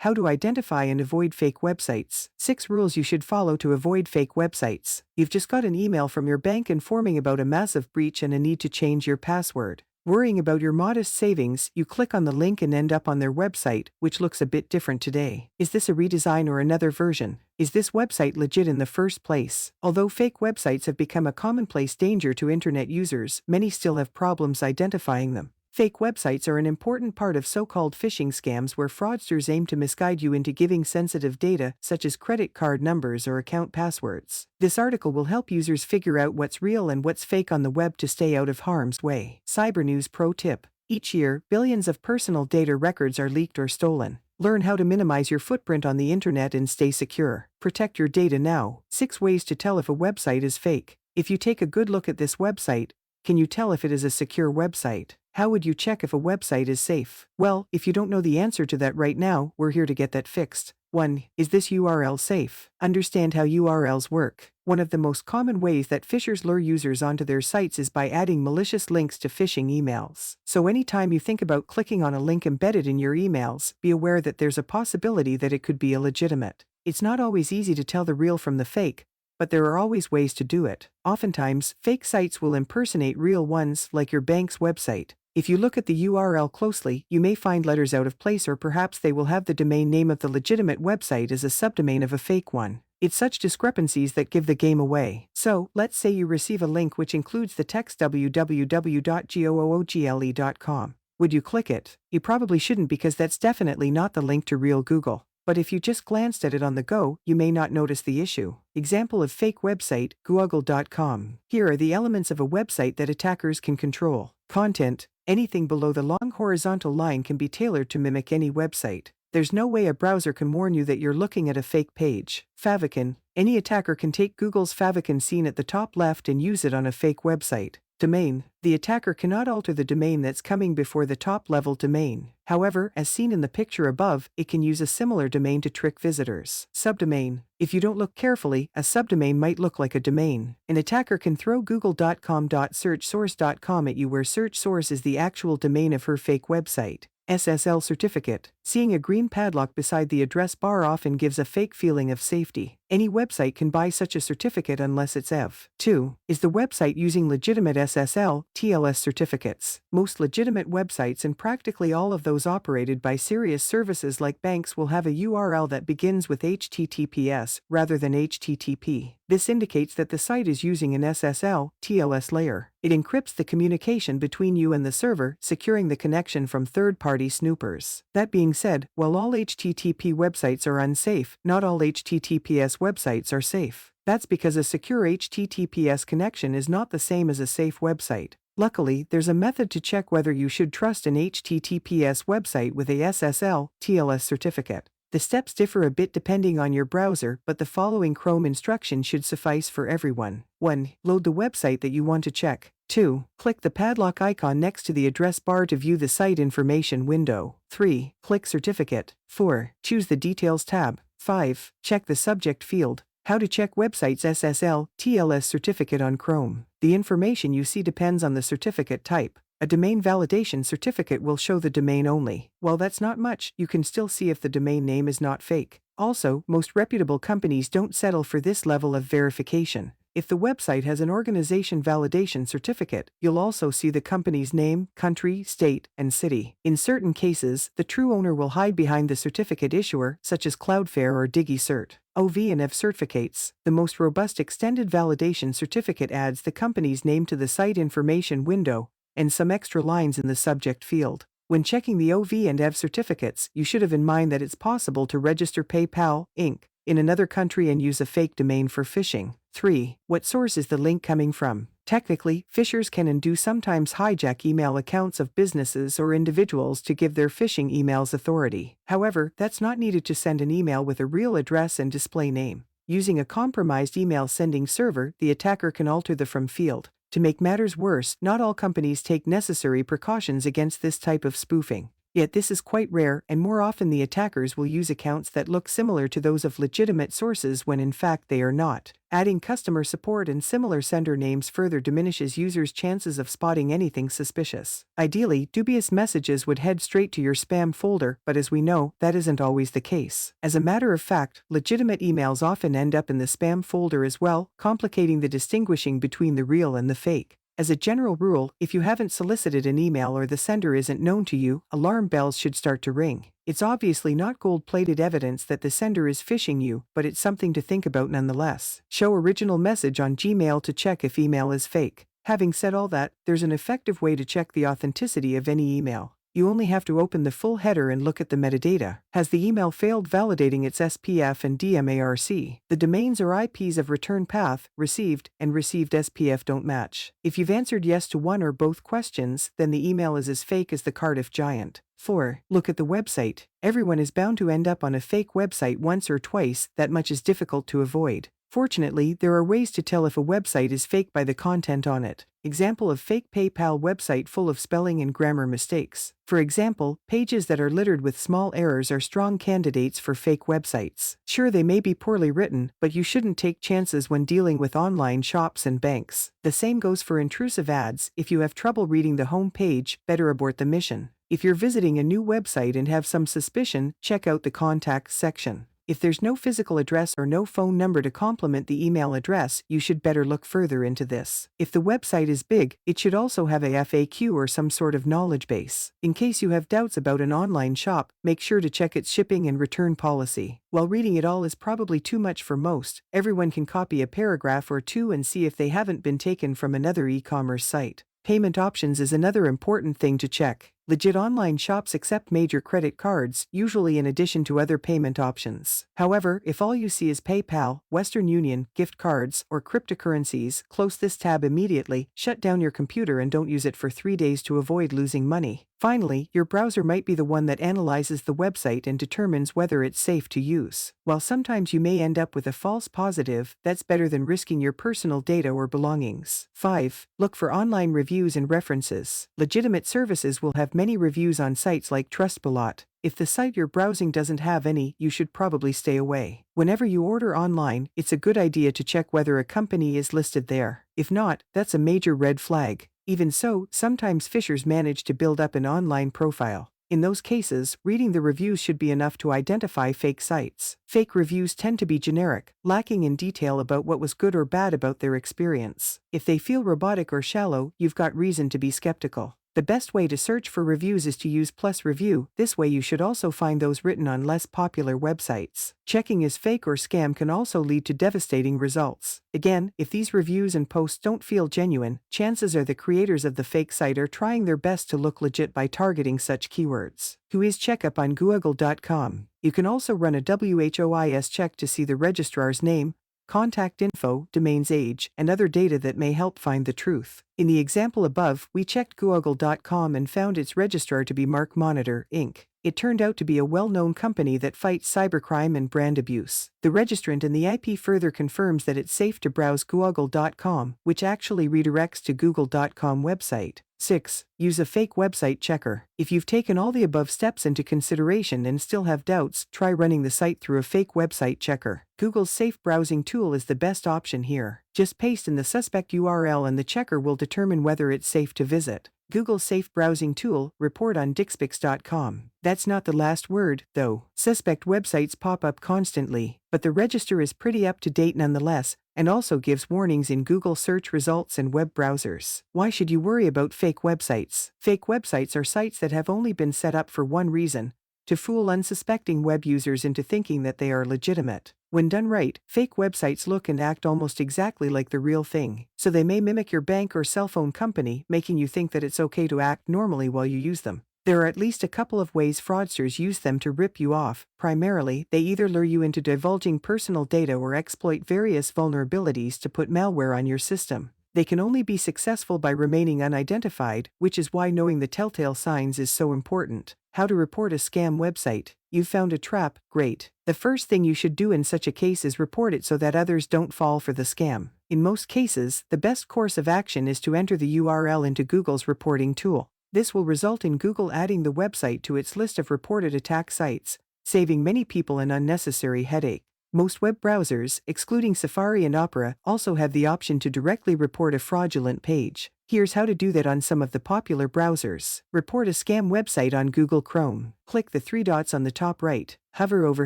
How to identify and avoid fake websites. 6 rules you should follow to avoid fake websites. You've just got an email from your bank informing about a massive breach and a need to change your password. Worrying about your modest savings, you click on the link and end up on their website, which looks a bit different today. Is this a redesign or another version? Is this website legit in the first place? Although fake websites have become a commonplace danger to internet users, many still have problems identifying them. Fake websites are an important part of so-called phishing scams where fraudsters aim to misguide you into giving sensitive data, such as credit card numbers or account passwords. This article will help users figure out what's real and what's fake on the web to stay out of harm's way. Cyber News Pro Tip. Each year, billions of personal data records are leaked or stolen. Learn how to minimize your footprint on the internet and stay secure. Protect your data now. 6 ways to tell if a website is fake. If you take a good look at this website, can you tell if it is a secure website? How would you check if a website is safe? Well, if you don't know the answer to that right now, we're here to get that fixed. 1. Is this URL safe? Understand how URLs work. One of the most common ways that phishers lure users onto their sites is by adding malicious links to phishing emails. So anytime you think about clicking on a link embedded in your emails, be aware that there's a possibility that it could be illegitimate. It's not always easy to tell the real from the fake, but there are always ways to do it. Oftentimes, fake sites will impersonate real ones, like your bank's website. If you look at the URL closely, you may find letters out of place, or perhaps they will have the domain name of the legitimate website as a subdomain of a fake one. It's such discrepancies that give the game away. So, let's say you receive a link which includes the text www.google.com. Would you click it? You probably shouldn't, because that's definitely not the link to real Google. But if you just glanced at it on the go, you may not notice the issue. Example of fake website, google.com. Here are the elements of a website that attackers can control. Content. Anything below the long horizontal line can be tailored to mimic any website. There's no way a browser can warn you that you're looking at a fake page. Favicon. Any attacker can take Google's favicon scene at the top left and use it on a fake website. Domain. The attacker cannot alter the domain that's coming before the top-level domain. However, as seen in the picture above, it can use a similar domain to trick visitors. Subdomain. If you don't look carefully, a subdomain might look like a domain. An attacker can throw google.com.searchsource.com at you, where search source is the actual domain of her fake website. SSL certificate. Seeing a green padlock beside the address bar often gives a fake feeling of safety. Any website can buy such a certificate unless it's EV. 2. Is the website using legitimate SSL, TLS certificates? Most legitimate websites, and practically all of those operated by serious services like banks, will have a URL that begins with HTTPS rather than HTTP. This indicates that the site is using an SSL, TLS layer. It encrypts the communication between you and the server, securing the connection from third-party snoopers. That being said, while all HTTP websites are unsafe, not all HTTPS websites are safe. That's because a secure HTTPS connection is not the same as a safe website. Luckily, there's a method to check whether you should trust an HTTPS website with a SSL, TLS certificate. The steps differ a bit depending on your browser, but the following Chrome instruction should suffice for everyone. 1. Load the website that you want to check. 2. Click the padlock icon next to the address bar to view the site information window. 3. Click Certificate. 4. Choose the Details tab. 5. Check the subject field. How to check website's SSL, TLS certificate on Chrome. The information you see depends on the certificate type. A domain validation certificate will show the domain only. While that's not much, you can still see if the domain name is not fake. Also, most reputable companies don't settle for this level of verification. If the website has an organization validation certificate, you'll also see the company's name, country, state, and city. In certain cases, the true owner will hide behind the certificate issuer, such as Cloudflare or DigiCert. OV and EV certificates. The most robust extended validation certificate adds the company's name to the site information window and some extra lines in the subject field. When checking the OV and EV certificates, you should have in mind that it's possible to register PayPal, Inc. in another country and use a fake domain for phishing. 3. What source is the link coming from? Technically, phishers can and do sometimes hijack email accounts of businesses or individuals to give their phishing emails authority. However, that's not needed to send an email with a real address and display name. Using a compromised email sending server, the attacker can alter the from field. To make matters worse, not all companies take necessary precautions against this type of spoofing. Yet this is quite rare, and more often the attackers will use accounts that look similar to those of legitimate sources when in fact they are not. Adding customer support and similar sender names further diminishes users' chances of spotting anything suspicious. Ideally, dubious messages would head straight to your spam folder, but as we know, that isn't always the case. As a matter of fact, legitimate emails often end up in the spam folder as well, complicating the distinguishing between the real and the fake. As a general rule, if you haven't solicited an email or the sender isn't known to you, alarm bells should start to ring. It's obviously not gold-plated evidence that the sender is phishing you, but it's something to think about nonetheless. Show original message on Gmail to check if email is fake. Having said all that, there's an effective way to check the authenticity of any email. You only have to open the full header and look at the metadata. Has the email failed validating its SPF and DMARC? The domains or IPs of return path, received, and received SPF don't match. If you've answered yes to one or both questions, then the email is as fake as the Cardiff Giant. 4. Look at the website. Everyone is bound to end up on a fake website once or twice, that much is difficult to avoid. Fortunately, there are ways to tell if a website is fake by the content on it. Example of fake PayPal website full of spelling and grammar mistakes. For example, pages that are littered with small errors are strong candidates for fake websites. Sure, they may be poorly written, but you shouldn't take chances when dealing with online shops and banks. The same goes for intrusive ads. If you have trouble reading the home page, better abort the mission. If you're visiting a new website and have some suspicion, check out the contacts section. If there's no physical address or no phone number to complement the email address, you should better look further into this. If the website is big, it should also have a FAQ or some sort of knowledge base. In case you have doubts about an online shop, make sure to check its shipping and return policy. While reading it all is probably too much for most, everyone can copy a paragraph or two and see if they haven't been taken from another e-commerce site. Payment options is another important thing to check. Legit online shops accept major credit cards, usually in addition to other payment options. However, if all you see is PayPal, Western Union, gift cards, or cryptocurrencies, close this tab immediately, shut down your computer and don't use it for 3 days to avoid losing money. Finally, your browser might be the one that analyzes the website and determines whether it's safe to use. While sometimes you may end up with a false positive, that's better than risking your personal data or belongings. 5. Look for online reviews and references. Legitimate services will have many reviews on sites like Trustpilot. If the site you're browsing doesn't have any, you should probably stay away. Whenever you order online, it's a good idea to check whether a company is listed there. If not, that's a major red flag. Even so, sometimes phishers manage to build up an online profile. In those cases, reading the reviews should be enough to identify fake sites. Fake reviews tend to be generic, lacking in detail about what was good or bad about their experience. If they feel robotic or shallow, you've got reason to be skeptical. The best way to search for reviews is to use Plus Review. This way you should also find those written on less popular websites. Checking is fake or scam can also lead to devastating results. Again, if these reviews and posts don't feel genuine, chances are the creators of the fake site are trying their best to look legit by targeting such keywords. Whois checkup on Google.com. You can also run a WHOIS check to see the registrar's name, contact info, domain's age, and other data that may help find the truth. In the example above, we checked Google.com and found its registrar to be Mark Monitor, Inc. It turned out to be a well-known company that fights cybercrime and brand abuse. The registrant and the IP further confirms that it's safe to browse Google.com, which actually redirects to Google.com website. 6. Use a fake website checker. If you've taken all the above steps into consideration and still have doubts, try running the site through a fake website checker. Google's safe browsing tool is the best option here. Just paste in the suspect URL and the checker will determine whether it's safe to visit. Google's safe browsing tool, report on Dixpix.com. That's not the last word, though. Suspect websites pop up constantly, but the register is pretty up to date nonetheless, and also gives warnings in Google search results and web browsers. Why should you worry about fake websites? Fake websites are sites that have only been set up for one reason: to fool unsuspecting web users into thinking that they are legitimate. When done right, fake websites look and act almost exactly like the real thing. So they may mimic your bank or cell phone company, making you think that it's okay to act normally while you use them. There are at least a couple of ways fraudsters use them to rip you off. Primarily, they either lure you into divulging personal data or exploit various vulnerabilities to put malware on your system. They can only be successful by remaining unidentified, which is why knowing the telltale signs is so important. How to report a scam website. You've found a trap, great. The first thing you should do in such a case is report it so that others don't fall for the scam. In most cases, the best course of action is to enter the URL into Google's reporting tool. This will result in Google adding the website to its list of reported attack sites, saving many people an unnecessary headache. Most web browsers, excluding Safari and Opera, also have the option to directly report a fraudulent page. Here's how to do that on some of the popular browsers. Report a scam website on Google Chrome. Click the three dots on the top right, hover over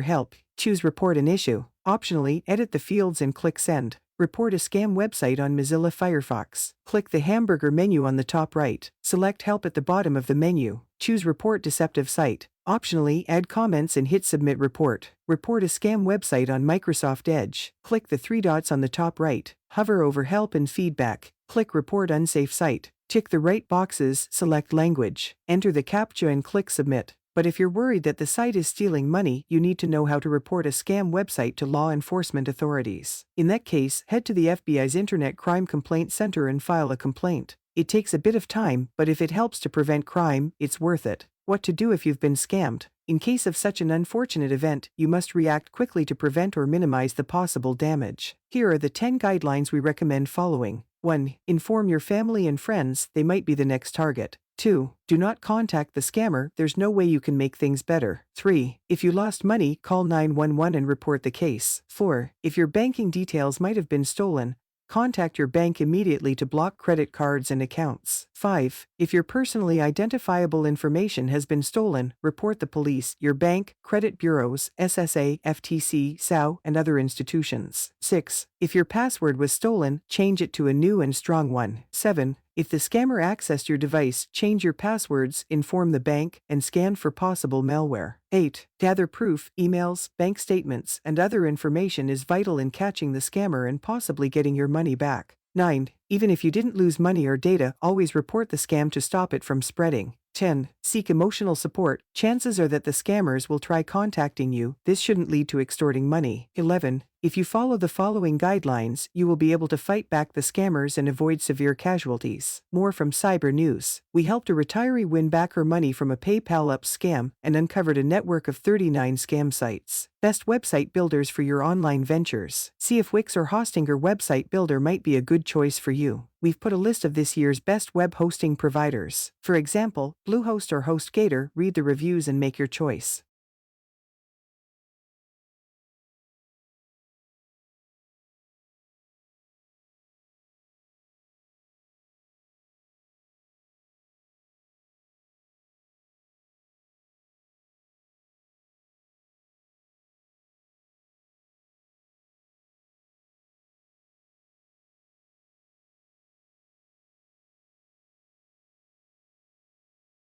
Help, choose Report an Issue. Optionally, edit the fields and click Send. Report a scam website on Mozilla Firefox. Click the hamburger menu on the top right. Select Help at the bottom of the menu. Choose Report Deceptive Site. Optionally, add comments and hit Submit Report. Report a scam website on Microsoft Edge. Click the three dots on the top right. Hover over Help and Feedback. Click Report Unsafe Site. Tick the right boxes, select Language. Enter the CAPTCHA and click Submit. But if you're worried that the site is stealing money, you need to know how to report a scam website to law enforcement authorities. In that case, head to the FBI's Internet Crime Complaint Center and file a complaint. It takes a bit of time, but if it helps to prevent crime, it's worth it. What to do if you've been scammed? In case of such an unfortunate event, you must react quickly to prevent or minimize the possible damage. Here are the 10 guidelines we recommend following. 1. Inform your family and friends, they might be the next target. 2. Do not contact the scammer, there's no way you can make things better. 3. If you lost money, call 911 and report the case. 4. If your banking details might have been stolen, contact your bank immediately to block credit cards and accounts. 5. If your personally identifiable information has been stolen, report the police, your bank, credit bureaus, SSA, FTC, SAO, and other institutions. 6. If your password was stolen, change it to a new and strong one. 7. If the scammer accessed your device, change your passwords, inform the bank, and scan for possible malware. 8. Gather proof, emails, bank statements, and other information is vital in catching the scammer and possibly getting your money back. 9. Even if you didn't lose money or data, always report the scam to stop it from spreading. 10. Seek emotional support. Chances are that the scammers will try contacting you. This shouldn't lead to extorting money. 11. If you follow the following guidelines, you will be able to fight back the scammers and avoid severe casualties. More from Cyber News. We helped a retiree win back her money from a PayPal up scam and uncovered a network of 39 scam sites. Best website builders for your online ventures. See if Wix or Hostinger website builder might be a good choice for you. We've put a list of this year's best web hosting providers. For example, Bluehost or HostGator, read the reviews and make your choice.